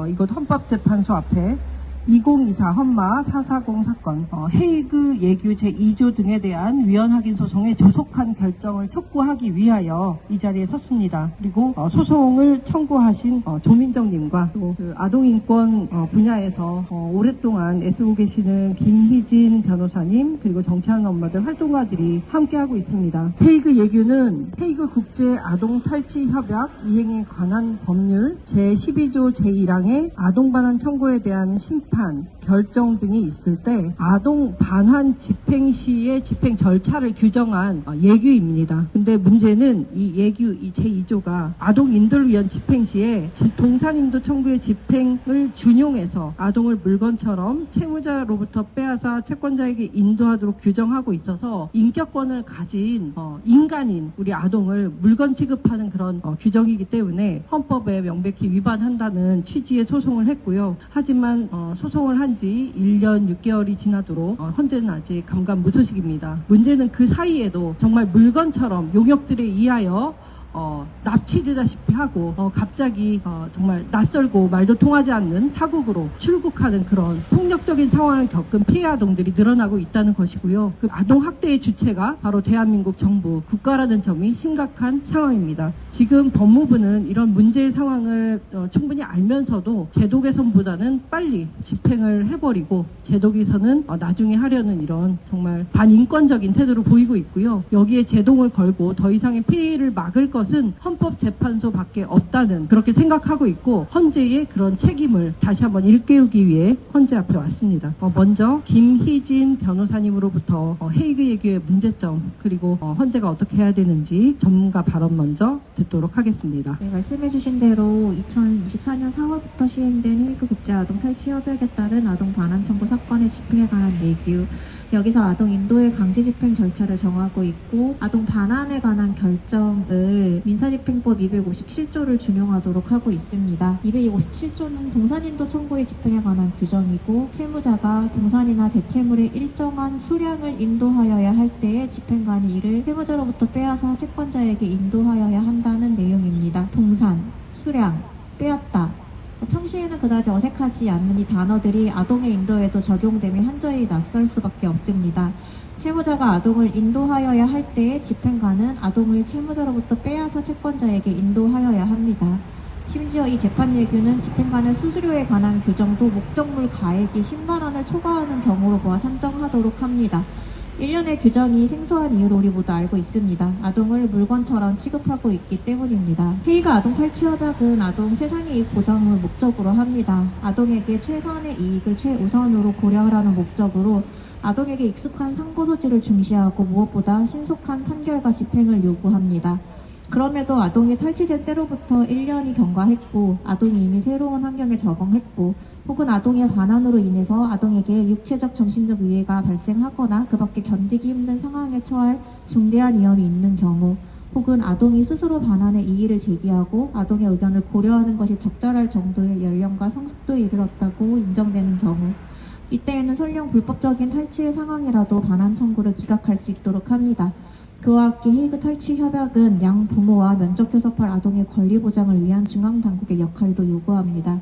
이곳 헌법재판소 앞에 2024 헌마 440 사건 헤이그 예규 제2조 등에 대한 위헌 확인 소송의 조속한 결정을 촉구하기 위하여 이 자리에 섰습니다. 그리고 소송을 청구하신 조민정님과 또 그 아동인권 분야에서 오랫동안 애쓰고 계시는 김희진 변호사님 그리고 정치하는 엄마들 활동가들이 함께하고 있습니다. 헤이그 예규는 헤이그 국제 아동 탈취 협약 이행에 관한 법률 제12조 제1항의 아동 반환 청구에 대한 심판 결정 등이 있을 때 아동 반환 집행 시의 집행 절차를 규정한 예규입니다. 근데 문제는 이 예규 이 제2조가 아동 인도를 위한 집행 시에 동산인도 청구의 집행을 준용해서 아동을 물건처럼 채무자로부터 빼앗아 채권자에게 인도하도록 규정하고 있어서 인격권을 가진 인간인 우리 아동을 물건 취급하는 그런 규정이기 때문에 헌법에 명백히 위반한다는 취지의 소송을 했고요. 하지만 소송을 한 지 1년 6개월이 지나도록 현재는 아직 감감무소식입니다. 문제는 그 사이에도 정말 물건처럼 용역들에 의하여 납치되다시피 하고 갑자기 정말 낯설고 말도 통하지 않는 타국으로 출국하는 그런 폭력적인 상황을 겪은 피해 아동들이 늘어나고 있다는 것이고요. 그 아동 학대의 주체가 바로 대한민국 정부, 국가라는 점이 심각한 상황입니다. 지금 법무부는 이런 문제의 상황을 충분히 알면서도 제도 개선보다는 빨리 집행을 해버리고 제도 개선은 나중에 하려는 이런 정말 반인권적인 태도를 보이고 있고요. 여기에 제동을 걸고 더 이상의 피해를 막을 것은 헌법재판소밖에 없다는 그렇게 생각하고 있고 헌재의 그런 책임을 다시 한번 일깨우기 위해 헌재 앞에 왔습니다. 먼저 김희진 변호사님으로부터 헤이그 예규의 문제점 그리고 헌재가 어떻게 해야 되는지 전문가 발언 먼저 듣도록 하겠습니다. 네, 말씀해주신 대로 2024년 4월부터 시행된 헤이그 국제아동탈취협약에 따른 아동 반환 청구 사건의 집행에 관한 예규 여기서 아동 인도의 강제 집행 절차를 정하고 있고 아동 반환에 관한 결정을 민사집행법 257조를 준용하도록 하고 있습니다. 257조는 동산인도 청구의 집행에 관한 규정이고 채무자가 동산이나 대채물의 일정한 수량을 인도하여야 할 때에 집행관이 이를 채무자로부터 빼앗아 채권자에게 인도하여야 한다는 내용입니다. 동산, 수량, 빼앗다 평시에는 그다지 어색하지 않는 이 단어들이 아동의 인도에도 적용됨이 한저히 낯설 수밖에 없습니다. 채무자가 아동을 인도하여야 할 때에 집행관은 아동을 채무자로부터 빼앗아 채권자에게 인도하여야 합니다. 심지어 이 재판 예규는 집행관의 수수료에 관한 규정도 목적물 가액이 10만 원을 초과하는 경우로 보아 산정하도록 합니다. 1년의 규정이 생소한 이유로 우리 모두 알고 있습니다. 아동을 물건처럼 취급하고 있기 때문입니다. 헤이그 아동탈취협약은 아동 최상의 이익 보장을 목적으로 합니다. 아동에게 최선의 이익을 최우선으로 고려하라는 목적으로 아동에게 익숙한 상고소지를 중시하고 무엇보다 신속한 판결과 집행을 요구합니다. 그럼에도 아동이 탈취된 때로부터 1년이 경과했고 아동이 이미 새로운 환경에 적응했고 혹은 아동의 반환으로 인해서 아동에게 육체적 정신적 위해가 발생하거나 그 밖에 견디기 힘든 상황에 처할 중대한 위험이 있는 경우 혹은 아동이 스스로 반환의 이의를 제기하고 아동의 의견을 고려하는 것이 적절할 정도의 연령과 성숙도에 이르렀다고 인정되는 경우 이때에는 설령 불법적인 탈취의 상황이라도 반환 청구를 기각할 수 있도록 합니다. 그와 함께 헤이그 탈취 협약은 양 부모와 면접 교섭할 아동의 권리 보장을 위한 중앙당국의 역할도 요구합니다.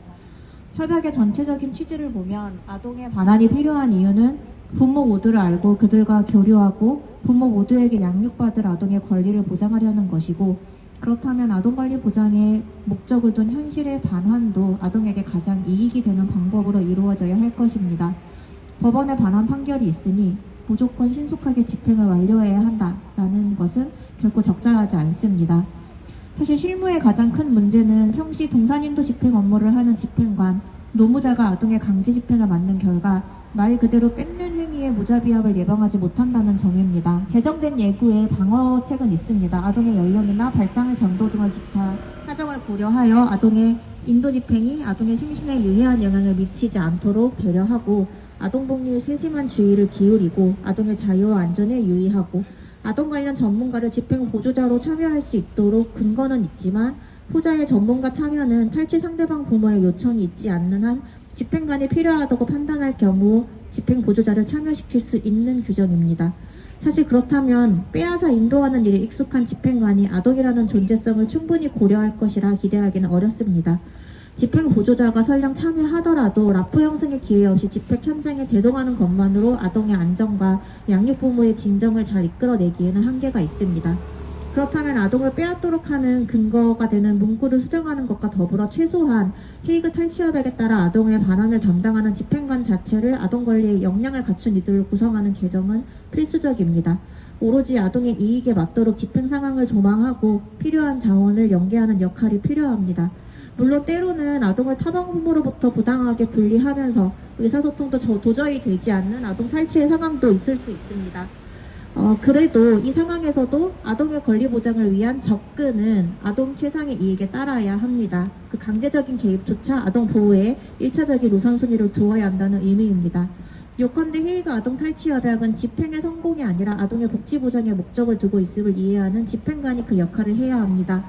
협약의 전체적인 취지를 보면 아동의 반환이 필요한 이유는 부모 모두를 알고 그들과 교류하고 부모 모두에게 양육받을 아동의 권리를 보장하려는 것이고 그렇다면 아동권리 보장에 목적을 둔 현실의 반환도 아동에게 가장 이익이 되는 방법으로 이루어져야 할 것입니다. 법원의 반환 판결이 있으니 무조건 신속하게 집행을 완료해야 한다라는 것은 결코 적절하지 않습니다. 사실 실무의 가장 큰 문제는 평시 동산인도 집행 업무를 하는 집행관, 노무자가 아동의 강제 집행을 맡는 결과 말 그대로 뺏는 행위의 무자비합을 예방하지 못한다는 점입니다. 제정된 예구에 방어책은 있습니다. 아동의 연령이나 발당의 정도 등을 기타 사정을 고려하여 아동의 인도 집행이 아동의 심신에 유해한 영향을 미치지 않도록 배려하고 아동 복리에 세심한 주의를 기울이고 아동의 자유와 안전에 유의하고 아동 관련 전문가를 집행 보조자로 참여할 수 있도록 근거는 있지만 후자의 전문가 참여는 탈취 상대방 부모의 요청이 있지 않는 한 집행관이 필요하다고 판단할 경우 집행 보조자를 참여시킬 수 있는 규정입니다. 사실 그렇다면 빼앗아 인도하는 일에 익숙한 집행관이 아동이라는 존재성을 충분히 고려할 것이라 기대하기는 어렵습니다. 집행 보조자가 설령 참여하더라도 라포 형성의 기회 없이 집행 현장에 대동하는 것만으로 아동의 안전과 양육부모의 진정을 잘 이끌어내기에는 한계가 있습니다. 그렇다면 아동을 빼앗도록 하는 근거가 되는 문구를 수정하는 것과 더불어 최소한 헤이그 탈취협약에 따라 아동의 반환을 담당하는 집행관 자체를 아동 권리의 역량을 갖춘 이들을 구성하는 개정은 필수적입니다. 오로지 아동의 이익에 맞도록 집행 상황을 조망하고 필요한 자원을 연계하는 역할이 필요합니다. 물론 때로는 아동을 타방 부모로부터 부당하게 분리하면서 의사소통도 도저히 되지 않는 아동 탈취의 상황도 있을 수 있습니다. 그래도 이 상황에서도 아동의 권리 보장을 위한 접근은 아동 최상의 이익에 따라야 합니다. 그 강제적인 개입조차 아동 보호에 1차적인 우선순위를 두어야 한다는 의미입니다. 요컨대 헤이그 아동 탈취 협약은 집행의 성공이 아니라 아동의 복지 보장에 목적을 두고 있음을 이해하는 집행관이 그 역할을 해야 합니다.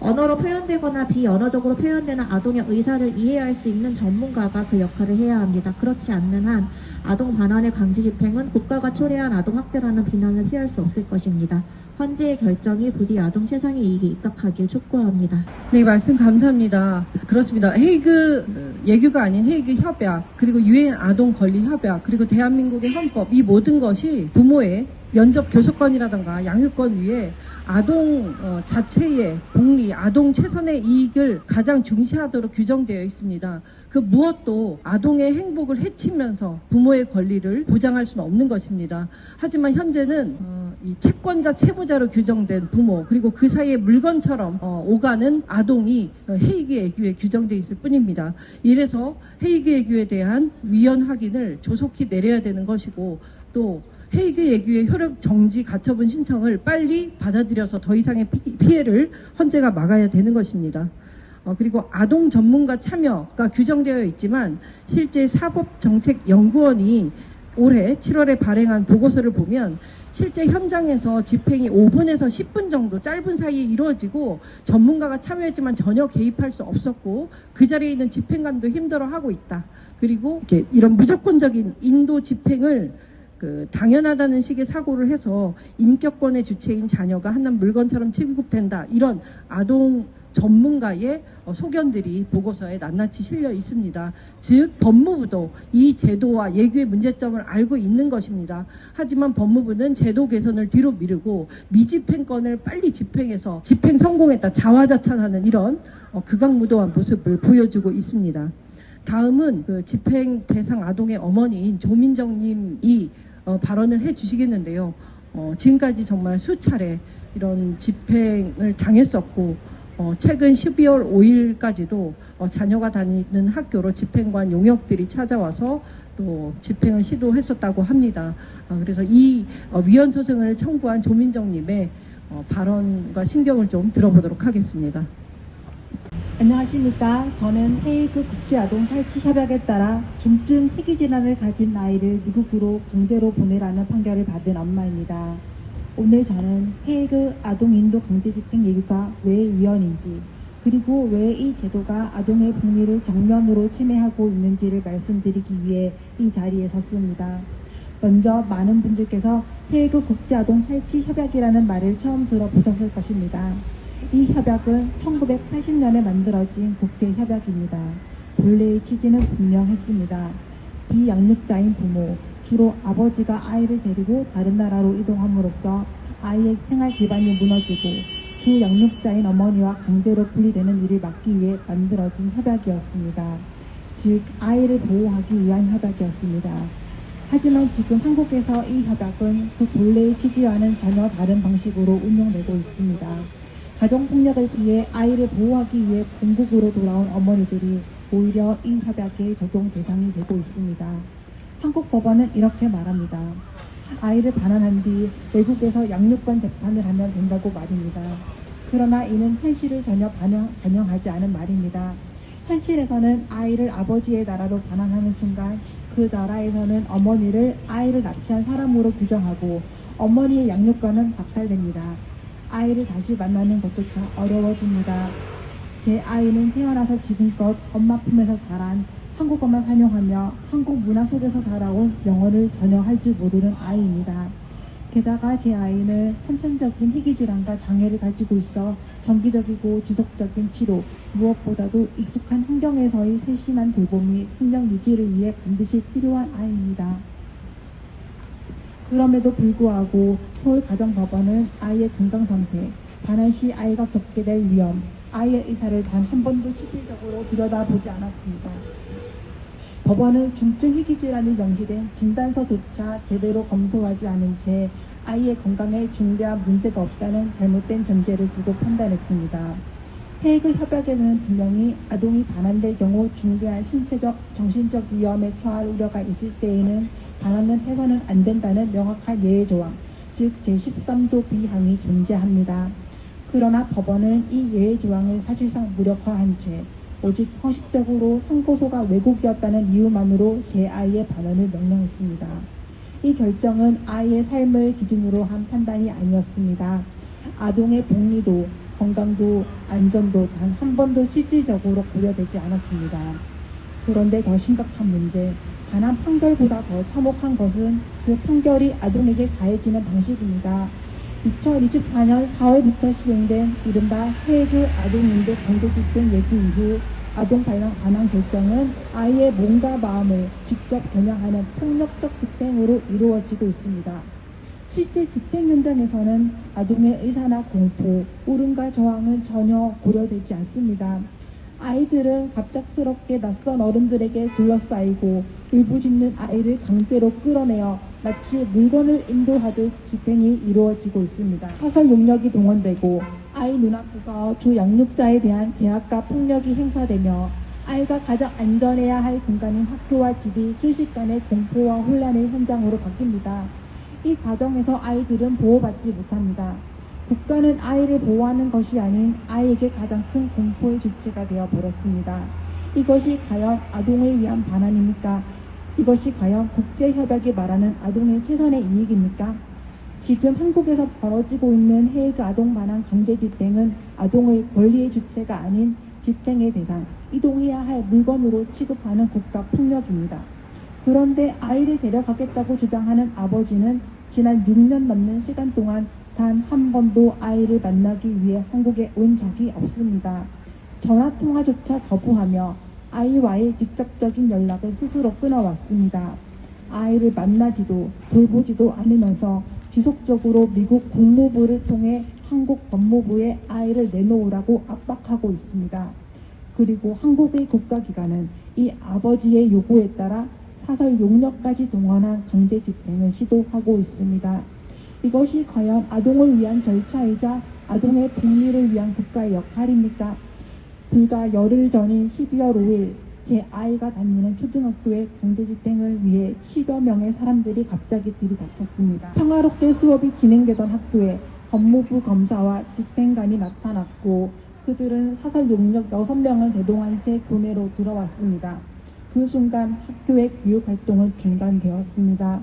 언어로 표현되거나 비언어적으로 표현되는 아동의 의사를 이해할 수 있는 전문가가 그 역할을 해야 합니다. 그렇지 않는 한 아동 반환의 강제 집행은 국가가 초래한 아동 학대라는 비난을 피할 수 없을 것입니다. 헌재의 결정이 부디 아동 최상의 이익에 입각하길 촉구합니다. 네, 말씀 감사합니다. 그렇습니다. 헤이그 예규가 아닌 헤이그 협약, 그리고 유엔 아동 권리 협약, 그리고 대한민국의 헌법, 이 모든 것이 부모의 면접 교섭권이라든가 양육권 위에 아동 자체의 복리, 아동 최선의 이익을 가장 중시하도록 규정되어 있습니다. 그 무엇도 아동의 행복을 해치면서 부모의 권리를 보장할 수는 없는 것입니다. 하지만 현재는 이 채권자, 채무자로 규정된 부모, 그리고 그 사이에 물건처럼 오가는 아동이 헤이그 예규에 규정되어 있을 뿐입니다. 이래서 헤이그 예규에 대한 위헌 확인을 조속히 내려야 되는 것이고, 또 헤이그 예규의 효력 정지 가처분 신청을 빨리 받아들여서 더 이상의 피해를 헌재가 막아야 되는 것입니다. 그리고 아동 전문가 참여가 규정되어 있지만 실제 사법정책연구원이 올해 7월에 발행한 보고서를 보면 실제 현장에서 집행이 5분에서 10분 정도 짧은 사이에 이루어지고 전문가가 참여했지만 전혀 개입할 수 없었고 그 자리에 있는 집행관도 힘들어하고 있다. 그리고 이런 무조건적인 인도 집행을 당연하다는 식의 사고를 해서 인격권의 주체인 자녀가 한낱 물건처럼 취급된다. 이런 아동 전문가의 소견들이 보고서에 낱낱이 실려 있습니다. 즉 법무부도 이 제도와 예규의 문제점을 알고 있는 것입니다. 하지만 법무부는 제도 개선을 뒤로 미루고 미집행권을 빨리 집행해서 집행 성공했다 자화자찬하는 이런 극악무도한 모습을 보여주고 있습니다. 다음은 집행 대상 아동의 어머니인 조민정님이 발언을 해주시겠는데요. 지금까지 정말 수차례 이런 집행을 당했었고 최근 12월 5일까지도 자녀가 다니는 학교로 집행관 용역들이 찾아와서 또 집행을 시도했었다고 합니다. 그래서 이 위헌 소송을 청구한 조민정님의 발언과 심경을 좀 들어보도록 하겠습니다. 안녕하십니까. 저는 헤이그 국제아동 탈취 협약에 따라 중증 희귀 질환을 가진 아이를 미국으로 강제로 보내라는 판결을 받은 엄마입니다. 오늘 저는 헤이그 아동 인도 강제 집행 예규가 왜 위헌인지, 그리고 왜 이 제도가 아동의 복리를 정면으로 침해하고 있는지를 말씀드리기 위해 이 자리에 섰습니다. 먼저 많은 분들께서 헤이그 국제아동 탈취 협약이라는 말을 처음 들어보셨을 것입니다. 이 협약은 1980년에 만들어진 국제협약입니다. 본래의 취지는 분명했습니다. 비양육자인 부모, 주로 아버지가 아이를 데리고 다른 나라로 이동함으로써 아이의 생활 기반이 무너지고 주 양육자인 어머니와 강제로 분리되는 일을 막기 위해 만들어진 협약이었습니다. 즉, 아이를 보호하기 위한 협약이었습니다. 하지만 지금 한국에서 이 협약은 그 본래의 취지와는 전혀 다른 방식으로 운영되고 있습니다. 가정폭력을 피해 아이를 보호하기 위해 본국으로 돌아온 어머니들이 오히려 이 협약의 적용 대상이 되고 있습니다. 한국 법원은 이렇게 말합니다. 아이를 반환한 뒤 외국에서 양육권 재판을 하면 된다고 말입니다. 그러나 이는 현실을 전혀 반영하지 않은 말입니다. 현실에서는 아이를 아버지의 나라로 반환하는 순간 그 나라에서는 어머니를 아이를 납치한 사람으로 규정하고 어머니의 양육권은 박탈됩니다. 아이를 다시 만나는 것조차 어려워집니다. 제 아이는 태어나서 지금껏 엄마 품에서 자란 한국어만 사용하며 한국 문화 속에서 자라온 영어를 전혀 할 줄 모르는 아이입니다. 게다가 제 아이는 선천적인 희귀질환과 장애를 가지고 있어 정기적이고 지속적인 치료, 무엇보다도 익숙한 환경에서의 세심한 돌봄이 생명 유지를 위해 반드시 필요한 아이입니다. 그럼에도 불구하고 서울가정법원은 아이의 건강 상태, 반환 시 아이가 겪게 될 위험, 아이의 의사를 단 한 번도 실질적으로 들여다보지 않았습니다. 법원은 중증 희귀질환이 명시된 진단서조차 제대로 검토하지 않은 채 아이의 건강에 중대한 문제가 없다는 잘못된 전제를 두고 판단했습니다. 헤이그 협약에는 분명히 아동이 반환될 경우 중대한 신체적, 정신적 위험에 처할 우려가 있을 때에는 반환은 해서는 안 된다는 명확한 예외 조항, 즉 제13조 B항이 존재합니다. 그러나 법원은 이 예외 조항을 사실상 무력화한 채 오직 형식적으로 상고소가 왜곡이었다는 이유만으로 제 아이의 반환을 명령했습니다. 이 결정은 아이의 삶을 기준으로 한 판단이 아니었습니다. 아동의 복리도, 건강도, 안전도 단 한 번도 실질적으로 고려되지 않았습니다. 그런데 더 심각한 문제, 반환 판결보다 더 참혹한 것은 그 판결이 아동에게 가해지는 방식입니다. 2024년 4월부터 시행된 이른바 헤이그 아동인도 강제 집행 예규 이후 아동 반환 결정은 아이의 몸과 마음을 직접 겨냥하는 폭력적 집행으로 이루어지고 있습니다. 실제 집행 현장에서는 아동의 의사나 공포, 울음과 저항은 전혀 고려되지 않습니다. 아이들은 갑작스럽게 낯선 어른들에게 둘러싸이고 울부짖는 아이를 강제로 끌어내어 마치 물건을 인도하듯 집행이 이루어지고 있습니다. 사설 용력이 동원되고 아이 눈앞에서 주 양육자에 대한 제약과 폭력이 행사되며 아이가 가장 안전해야 할 공간인 학교와 집이 순식간에 공포와 혼란의 현장으로 바뀝니다. 이 과정에서 아이들은 보호받지 못합니다. 국가는 아이를 보호하는 것이 아닌 아이에게 가장 큰 공포의 주체가 되어버렸습니다. 이것이 과연 아동을 위한 반환입니까? 이것이 과연 국제협약이 말하는 아동의 최선의 이익입니까? 지금 한국에서 벌어지고 있는 헤이그 아동 반환 강제 집행은 아동을 권리의 주체가 아닌 집행의 대상, 이동해야 할 물건으로 취급하는 국가 폭력입니다. 그런데 아이를 데려가겠다고 주장하는 아버지는 지난 6년 넘는 시간 동안 단 한 번도 아이를 만나기 위해 한국에 온 적이 없습니다. 전화통화조차 거부하며 아이와의 직접적인 연락을 스스로 끊어왔습니다. 아이를 만나지도 돌보지도 않으면서 지속적으로 미국 국무부를 통해 한국 법무부에 아이를 내놓으라고 압박하고 있습니다. 그리고 한국의 국가기관은 이 아버지의 요구에 따라 사설 용력까지 동원한 강제 집행을 시도하고 있습니다. 이것이 과연 아동을 위한 절차이자 아동의 복리를 위한 국가의 역할입니까? 불과 열흘 전인 12월 5일 제 아이가 다니는 초등학교의 강제 집행을 위해 10여 명의 사람들이 갑자기 들이닥쳤습니다. 평화롭게 수업이 진행되던 학교에 법무부 검사와 집행관이 나타났고 그들은 사설 용력 6명을 대동한 채 교내로 들어왔습니다. 그 순간 학교의 교육활동은 중단되었습니다.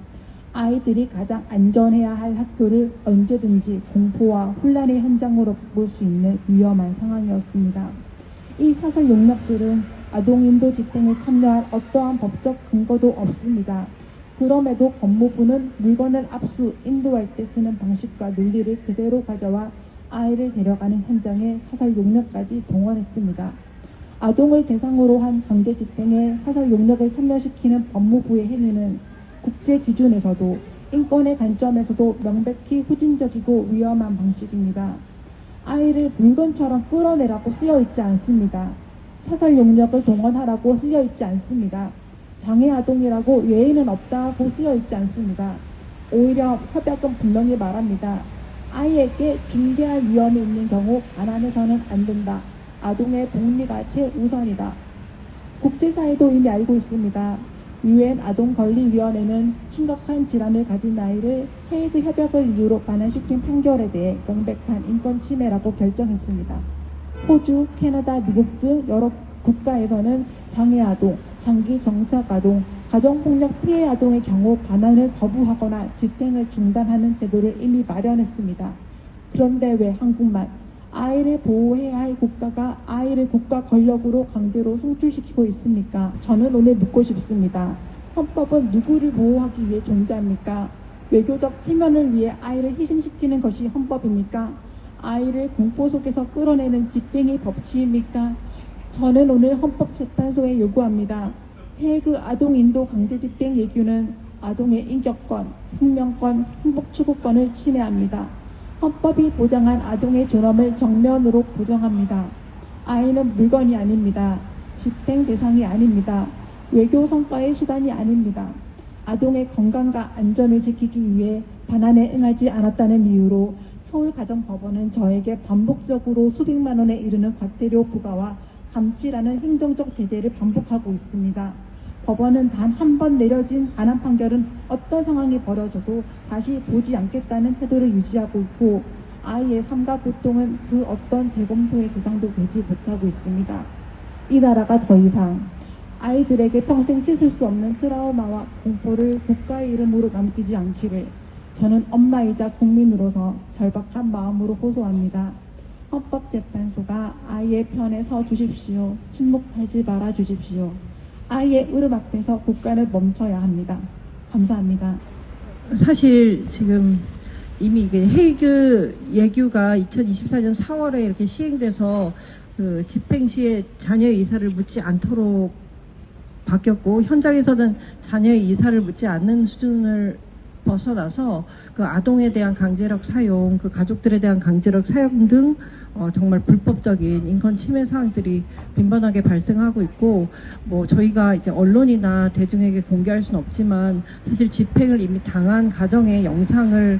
아이들이 가장 안전해야 할 학교를 언제든지 공포와 혼란의 현장으로 바꿀 수 있는 위험한 상황이었습니다. 이 사설 용력들은 아동인도 집행에 참여할 어떠한 법적 근거도 없습니다. 그럼에도 법무부는 물건을 압수, 인도할 때 쓰는 방식과 논리를 그대로 가져와 아이를 데려가는 현장에 사설 용력까지 동원했습니다. 아동을 대상으로 한 강제 집행에 사설 용력을 참여시키는 법무부의 행위는 국제 기준에서도 인권의 관점에서도 명백히 후진적이고 위험한 방식입니다. 아이를 물건처럼 끌어내라고 쓰여있지 않습니다. 사설 용력을 동원하라고 쓰여있지 않습니다. 장애 아동이라고 외에는 없다고 쓰여있지 않습니다. 오히려 협약은 분명히 말합니다. 아이에게 중대한 위험이 있는 경우 반환해서는 안 된다. 아동의 복리가 최우선이다. 국제사회도 이미 알고 있습니다. UN 아동권리위원회는 심각한 질환을 가진 아이를 헤이그 협약을 이유로 반환시킨 판결에 대해 명백한 인권 침해라고 결정했습니다. 호주, 캐나다, 미국 등 여러 국가에서는 장애 아동, 장기 정착 아동, 가정폭력 피해 아동의 경우 반환을 거부하거나 집행을 중단하는 제도를 이미 마련했습니다. 그런데 왜 한국만 아이를 보호해야 할 국가가 아이를 국가 권력으로 강제로 송출시키고 있습니까? 저는 오늘 묻고 싶습니다. 헌법은 누구를 보호하기 위해 존재합니까? 외교적 체면을 위해 아이를 희생시키는 것이 헌법입니까? 아이를 공포 속에서 끌어내는 집행이 법치입니까? 저는 오늘 헌법재판소에 요구합니다. 헤이그 아동인도 강제집행 예규는 아동의 인격권, 생명권, 행복추구권을 침해합니다. 헌법이 보장한 아동의 존엄을 정면으로 부정합니다. 아이는 물건이 아닙니다. 집행 대상이 아닙니다. 외교 성과의 수단이 아닙니다. 아동의 건강과 안전을 지키기 위해 반환에 응하지 않았다는 이유로 서울가정법원은 저에게 반복적으로 수백만 원에 이르는 과태료 부과와 감치라는 행정적 제재를 반복하고 있습니다. 법원은 단 한 번 내려진 반환 판결은 어떤 상황이 벌어져도 다시 보지 않겠다는 태도를 유지하고 있고 아이의 삶과 고통은 그 어떤 재검토의 대상도 되지 못하고 있습니다. 이 나라가 더 이상 아이들에게 평생 씻을 수 없는 트라우마와 공포를 국가의 이름으로 남기지 않기를 저는 엄마이자 국민으로서 절박한 마음으로 호소합니다. 헌법재판소가 아이의 편에 서 주십시오. 침묵하지 말아 주십시오. 아이의 울음 앞에서 국가는 멈춰야 합니다. 감사합니다. 사실 지금 이미 이게 헤이그 예규가 2024년 4월에 이렇게 시행돼서 그 집행 시에 자녀의 이사를 묻지 않도록 바뀌었고 현장에서는 자녀의 이사를 묻지 않는 수준을 벗어나서 그 아동에 대한 강제력 사용, 그 가족들에 대한 강제력 사용 등 정말 불법적인 인권 침해 사항들이 빈번하게 발생하고 있고 뭐 저희가 이제 언론이나 대중에게 공개할 수는 없지만 사실 집행을 이미 당한 가정의 영상을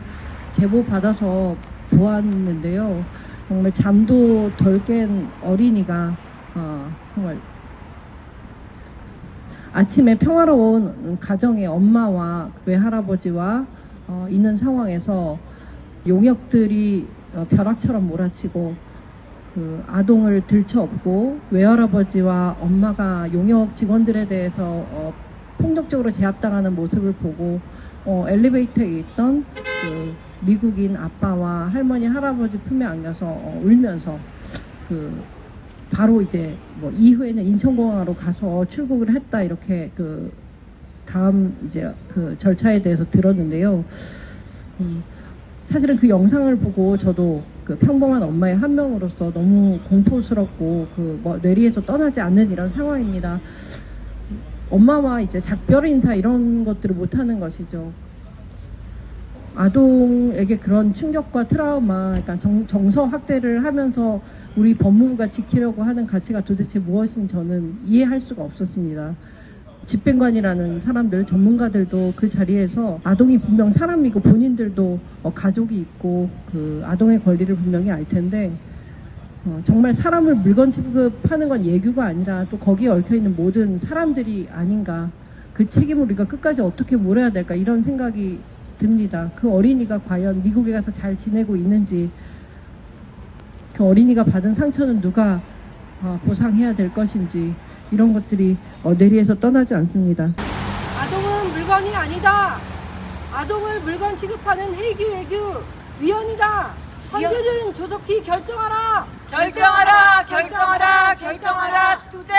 제보받아서 보았는데요. 정말 잠도 덜 깬 어린이가 정말 아침에 평화로운 가정의 엄마와 외할아버지와 있는 상황에서 용역들이 벼락처럼 몰아치고 그 아동을 들쳐업고 외할아버지와 엄마가 용역 직원들에 대해서 폭력적으로 제압당하는 모습을 보고 엘리베이터에 있던 그 미국인 아빠와 할머니 할아버지 품에 안겨서 울면서 그 바로 이제 뭐 이후에는 인천공항으로 가서 출국을 했다 이렇게 그 다음 이제 그 절차에 대해서 들었는데요. 사실은 그 영상을 보고 저도 그 평범한 엄마의 한 명으로서 너무 공포스럽고 그 뭐 뇌리에서 떠나지 않는 이런 상황입니다. 엄마와 이제 작별 인사 이런 것들을 못하는 것이죠. 아동에게 그런 충격과 트라우마, 그러니까 정서 확대를 하면서 우리 법무부가 지키려고 하는 가치가 도대체 무엇인지 저는 이해할 수가 없었습니다. 집행관이라는 사람들, 전문가들도 그 자리에서 아동이 분명 사람이고 본인들도 가족이 있고 그 아동의 권리를 분명히 알 텐데 정말 사람을 물건 취급하는 건 예규가 아니라 또 거기에 얽혀있는 모든 사람들이 아닌가, 그 책임을 우리가 끝까지 어떻게 물어야 될까 이런 생각이 듭니다. 그 어린이가 과연 미국에 가서 잘 지내고 있는지, 그 어린이가 받은 상처는 누가 보상해야 될 것인지 이런 것들이 뇌리에서 떠나지 않습니다. 아동은 물건이 아니다. 아동을 물건 취급하는 헤이그 예규 위헌이다. 헌재는 조속히 결정하라. 결정하라, 결정하라, 결정하라, 투쟁!